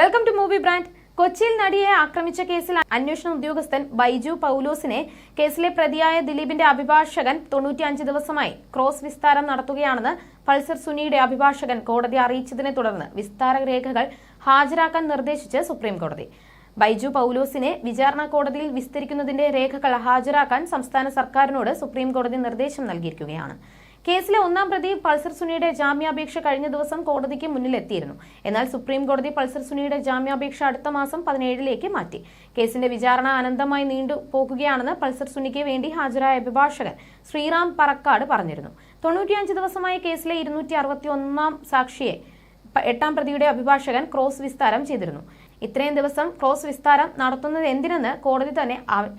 Welcome to movie brand. കൊച്ചിയിൽ നടിയെ ആക്രമിച്ച കേസിൽ അന്വേഷണ ഉദ്യോഗസ്ഥൻ ബൈജു പൗലോസിനെ കേസിലെ പ്രതിയായ ദിലീപിന്റെ അഭിഭാഷകൻ 95 ദിവസമായി ക്രോസ് വിസ്താരം നടത്തുകയാണെന്ന് പൾസർ സുനിയുടെ അഭിഭാഷകൻ കോടതി അറിയിച്ചതിനെ തുടർന്ന് വിസ്താര രേഖകൾ ഹാജരാക്കാൻ നിർദ്ദേശിച്ച് സുപ്രീം കോടതി. ബൈജു പൗലോസിനെ വിചാരണ കോടതിയിൽ വിസ്തരിക്കുന്നതിന്റെ രേഖകൾ ഹാജരാക്കാൻ സംസ്ഥാന സർക്കാരിനോട് സുപ്രീം കോടതി നിർദ്ദേശം നൽകിയിരിക്കുകയാണ്. കേസിലെ ഒന്നാം പ്രതി പൾസർ സുനിയുടെ ജാമ്യാപേക്ഷ കഴിഞ്ഞ ദിവസം കോടതിക്ക് മുന്നിലെത്തിയിരുന്നു. എന്നാൽ സുപ്രീം കോടതി പൾസർ സുനിയുടെ ജാമ്യാപേക്ഷ അടുത്ത മാസം 17ലേക്ക് മാറ്റി. കേസിന്റെ വിചാരണ അനന്തമായി നീണ്ടുപോകുകയാണെന്ന് പൾസർ സുനിക്ക് വേണ്ടി ഹാജരായ അഭിഭാഷകൻ ശ്രീറാം പറക്കാട് പറഞ്ഞിരുന്നു. 95 ദിവസമായി കേസിലെ 261 സാക്ഷിയെ 8ാം പ്രതിയുടെ അഭിഭാഷകൻ ക്രോസ് വിസ്താരം ചെയ്തിരുന്നു. ഇത്രയും ദിവസം ക്രോസ് വിസ്താരം നടത്തുന്നത് എന്തിനെന്ന് കോടതി തന്നെ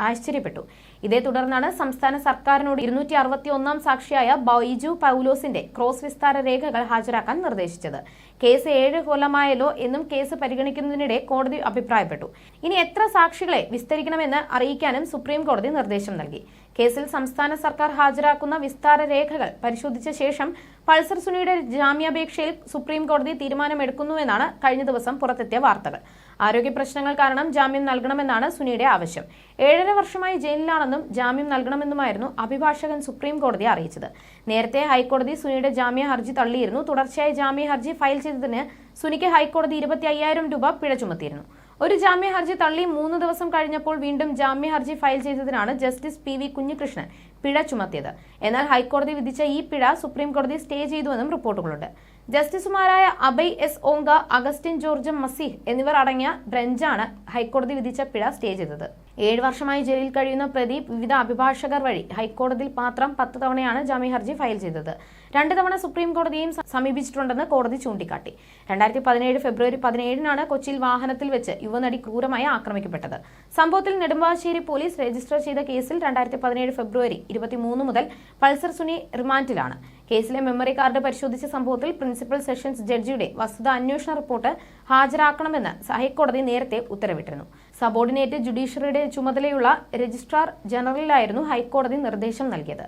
ആശ്ചര്യപ്പെട്ടു. ഇതേ തുടർന്നാണ് സംസ്ഥാന സർക്കാരിനോട് 261 സാക്ഷിയായ ബൈജു പൗലോസിന്റെ ക്രോസ് വിസ്താര രേഖകൾ ഹാജരാക്കാൻ നിർദ്ദേശിച്ചത്. കേസ് 7 കൊല്ലമായല്ലോ എന്നും കേസ് പരിഗണിക്കുന്നതിനിടെ കോടതി അഭിപ്രായപ്പെട്ടു. ഇനി എത്ര സാക്ഷികളെ വിസ്തരിക്കണമെന്ന് അറിയിക്കാനും സുപ്രീം കോടതി നിർദ്ദേശം നൽകി. കേസിൽ സംസ്ഥാന സർക്കാർ ഹാജരാക്കുന്ന വിസ്താര രേഖകൾ പരിശോധിച്ച ശേഷം പൾസർ സുനിയുടെ ജാമ്യാപേക്ഷയിൽ സുപ്രീം കോടതി തീരുമാനമെടുക്കുന്നുവെന്നാണ് കഴിഞ്ഞ ദിവസം പുറത്തെത്തിയ വാർത്തകൾ. ആരോഗ്യ പ്രശ്നങ്ങൾ കാരണം ജാമ്യം നൽകണമെന്നാണ് സുനിയുടെ ആവശ്യം. 7.5 വർഷമായി ജയിലിലാണെന്നും ജാമ്യം നൽകണമെന്നുമായിരുന്നു അഭിഭാഷകൻ സുപ്രീം കോടതിയെ അറിയിച്ചത്. നേരത്തെ ഹൈക്കോടതി സുനിയുടെ ജാമ്യ ഹർജി തള്ളിയിരുന്നു. തുടർച്ചയായി ജാമ്യ ഹർജി ഫയൽ ചെയ്തതിന് സുനിക്ക് ഹൈക്കോടതി 25,000 രൂപ പിഴ ചുമത്തിയിരുന്നു. ഒരു ജാമ്യ ഹർജി തള്ളി 3 ദിവസം കഴിഞ്ഞപ്പോൾ വീണ്ടും ജാമ്യ ഹർജി ഫയൽ ചെയ്തതിനാണ് ജസ്റ്റിസ് PV കുഞ്ഞികൃഷ്ണൻ പിഴ ചുമത്തിയത്. എന്നാൽ ഹൈക്കോടതി വിധിച്ച ഈ പിഴ സുപ്രീം കോടതി സ്റ്റേ ചെയ്തുവെന്നും റിപ്പോർട്ടുകളുണ്ട്. ജസ്റ്റിസുമാരായ അഭയ് S. ഓങ്ക, അഗസ്റ്റിൻ ജോർജ് മസീഹ് എന്നിവർ അടങ്ങിയ ബെഞ്ചാണ് ഹൈക്കോടതി വിധിച്ച പിഴ സ്റ്റേ ചെയ്തത്. 7 വർഷമായി ജയിലിൽ കഴിയുന്ന പ്രതി വിവിധ അഭിഭാഷകർ വഴി ഹൈക്കോടതിയിൽ മാത്രം 10 തവണയാണ് ജാമ്യ ഹർജി ഫയൽ ചെയ്തത്. 2 തവണ സുപ്രീം കോടതിയെയും സമീപിച്ചിട്ടുണ്ടെന്ന് കോടതി ചൂണ്ടിക്കാട്ടി. 2017 ഫെബ്രുവരി 17-നാണ് കൊച്ചിയിൽ വാഹനത്തിൽ വെച്ച് യുവനടി ക്രൂരമായി ആക്രമിക്കപ്പെട്ടത്. സംഭവത്തിൽ നെടുമ്പാശ്ശേരി പോലീസ് രജിസ്റ്റർ ചെയ്ത കേസിൽ 2017 ഫെബ്രുവരി 23 മുതൽ പൾസർ സുനി റിമാൻഡിലാണ്. കേസിലെ മെമ്മറി കാർഡ് പരിശോധിച്ച സംഭവത്തിൽ പ്രിൻസിപ്പൽ സെഷൻസ് ജഡ്ജിയുടെ വസ്തുതാ അന്വേഷണ റിപ്പോർട്ട് ഹാജരാക്കണമെന്ന് ഹൈക്കോടതി നേരത്തെ ഉത്തരവിട്ടിരുന്നു. സബോർഡിനേറ്റ് ജുഡീഷ്യറിയുടെ ചുമതലയുള്ള രജിസ്ട്രാർ ജനറലിലായിരുന്നു ഹൈക്കോടതി നിർദ്ദേശം നൽകിയത്.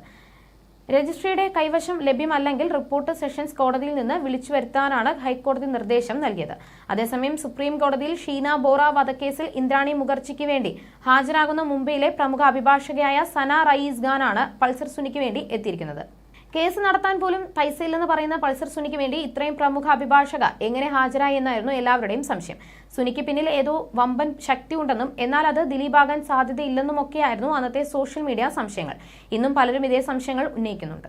രജിസ്ട്രിയുടെ കൈവശം ലഭ്യമല്ലെങ്കിൽ റിപ്പോർട്ട് സെഷൻസ് കോടതിയിൽ നിന്ന് വിളിച്ചു വരുത്താനാണ് ഹൈക്കോടതി നിർദ്ദേശം നൽകിയത്. അതേസമയം സുപ്രീം കോടതിയിൽ ഷീന ബോറ വധക്കേസിൽ ഇന്ദ്രാണി മുഖർജിക്ക് വേണ്ടി ഹാജരാകുന്ന മുംബൈയിലെ പ്രമുഖ അഭിഭാഷകയായ സന റയീസ് ഖാനാണ് പൾസർ സുനിക്ക് വേണ്ടി എത്തിയിരിക്കുന്നത്. കേസ് നടത്താൻ പോലും പൈസയില്ലെന്ന് പറയുന്ന പൾസർ സുനിക്ക് വേണ്ടി ഇത്രയും പ്രമുഖ അഭിഭാഷക എങ്ങനെ ഹാജരായി എന്നായിരുന്നു എല്ലാവരുടെയും സംശയം. സുനിക്ക് പിന്നിൽ ഏതോ വമ്പൻ ശക്തിയുണ്ടെന്നും എന്നാൽ അത് ദിലീപാകാൻ സാധ്യതയില്ലെന്നുമൊക്കെയായിരുന്നു അന്നത്തെ സോഷ്യൽ മീഡിയ സംശയങ്ങൾ. ഇന്നും പലരും ഇതേ സംശയങ്ങൾ ഉന്നയിക്കുന്നുണ്ട്.